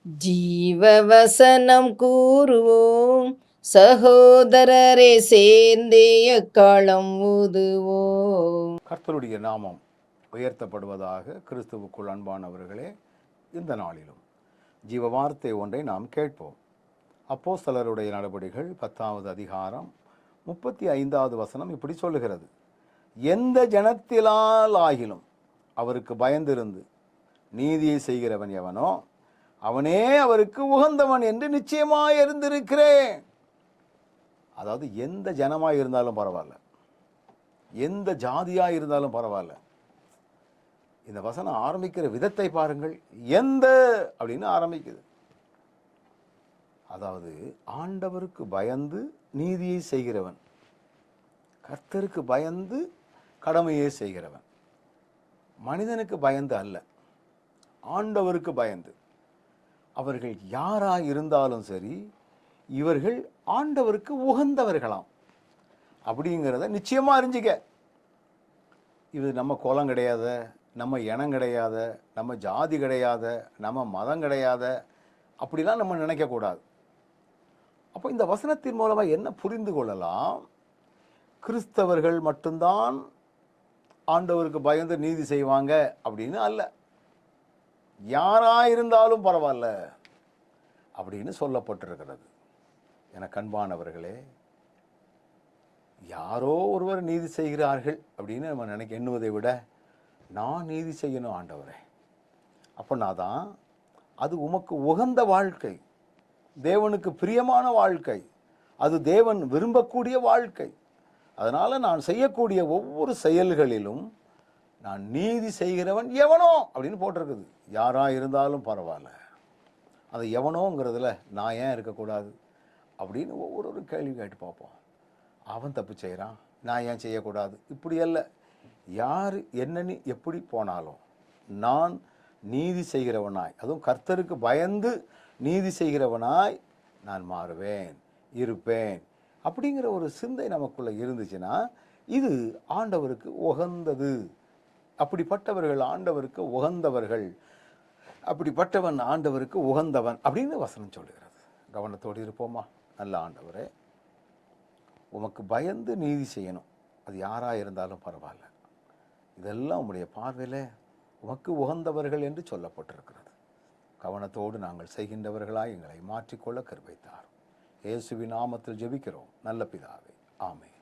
ஜீவவசனம் கூறுவோம், சகோதரரே சேர்ந்தே எக்காலம் ஊதுவோம். கர்த்தருடைய நாமம் உயர்த்தப்படுவதாக. கிறிஸ்துவுக்குள் அன்பானவர்களே, இந்த நாளிலும் ஜீவ வார்த்தை ஒன்றை நாம் கேட்போம். அப்போஸ்தலருடைய நடபடிகள் 10வது அதிகாரம் 35வது வசனம் இப்படி சொல்லுகிறது: எந்த ஜனத்திலால் ஆகிலும் அவருக்கு பயந்திருந்து நீதியை செய்கிறவன் எவனோ அவனே அவருக்கு உகந்தவன் என்று நிச்சயமாய் இருந்திருக்கிறேன். அதாவது எந்த ஜனமாய் இருந்தாலும் பரவாயில்ல, எந்த ஜாதியாக இருந்தாலும் பரவாயில்ல. இந்த வசனம் ஆரம்பிக்கிற விதத்தை பாருங்கள். எந்த அப்படின்னு ஆரம்பிக்குது. அதாவது ஆண்டவருக்கு பயந்து நீதியை செய்கிறவன், கர்த்தருக்கு பயந்து கடமையை செய்கிறவன், மனிதனுக்கு பயந்து அல்ல, ஆண்டவருக்கு பயந்து. அவர்கள் யாராக இருந்தாலும் சரி, இவர்கள் ஆண்டவருக்கு உகந்தவர்களாம் அப்படிங்கிறத நிச்சயமாக அறிஞ்சிக்க. இது நம்ம குலம் கிடையாத, நம்ம இனம் கிடையாத, நம்ம ஜாதி கிடையாத, நம்ம மதம் கிடையாத, அப்படிலாம் நம்ம நினைக்கக்கூடாது. அப்போ இந்த வசனத்தின் மூலமாக என்ன புரிந்து கொள்ளலாம்? கிறிஸ்தவர்கள் மட்டும்தான் ஆண்டவருக்கு பயந்து நீதி செய்வாங்க அப்படின்னு அல்ல, யாராயிருந்தாலும் பரவாயில்ல அப்படின்னு சொல்லப்பட்டிருக்கிறது. எனக்கு அன்பானவர்களே, யாரோ ஒருவர் நீதி செய்கிறார்கள் அப்படின்னு நம்ம எண்ணுவதை விட, நான் நீதி செய்யணும் ஆண்டவரே, அப்படின்னா தான் அது உமக்கு உகந்த வாழ்க்கை, தேவனுக்கு பிரியமான வாழ்க்கை, அது தேவன் விரும்பக்கூடிய வாழ்க்கை. அதனால் நான் செய்யக்கூடிய ஒவ்வொரு செயல்களிலும் நான் நீதி செய்கிறவன் எவனோ அப்படின்னு போட்டிருக்குது. யாராக இருந்தாலும் பரவாயில்ல, அது எவனோங்கிறதுல நான் ஏன் இருக்கக்கூடாது அப்படின்னு ஒவ்வொரு கேள்வி கேட்டு பார்ப்போம். அவன் தப்பு செய்கிறான், நான் ஏன் செய்யக்கூடாது? இப்படி அல்ல. யார் என்னன்னு எப்படி போனாலும் நான் நீதி செய்கிறவனாய், அதுவும் கர்த்தருக்கு பயந்து நீதி செய்கிறவனாய் நான் மாறுவேன், இருப்பேன் அப்படிங்கிற ஒரு சிந்தை நமக்குள்ளே இருந்துச்சுன்னா இது ஆண்டவருக்கு உகந்தது. அப்படிப்பட்டவர்கள் ஆண்டவருக்கு உகந்தவர்கள், அப்படிப்பட்டவன் ஆண்டவருக்கு உகந்தவன் அப்படின்னு வசனம் சொல்லுகிறது. கவனத்தோடு இருப்போமா? நல்ல ஆண்டவரே, உமக்கு பயந்து நீதி செய்யணும், அது யாராக இருந்தாலும் பரவாயில்ல, இதெல்லாம் உம்முடைய பார்வையில் உமக்கு உகந்தவர்கள் என்று சொல்லப்பட்டிருக்கிறது. கவனத்தோடு நாங்கள் செய்கின்றவர்களாய் எங்களை மாற்றிக்கொள்ள கிருபை தாரும். இயேசுவின் நாமத்தில் ஜெபிக்கிறோம் நல்ல பிதாவே, ஆமென்.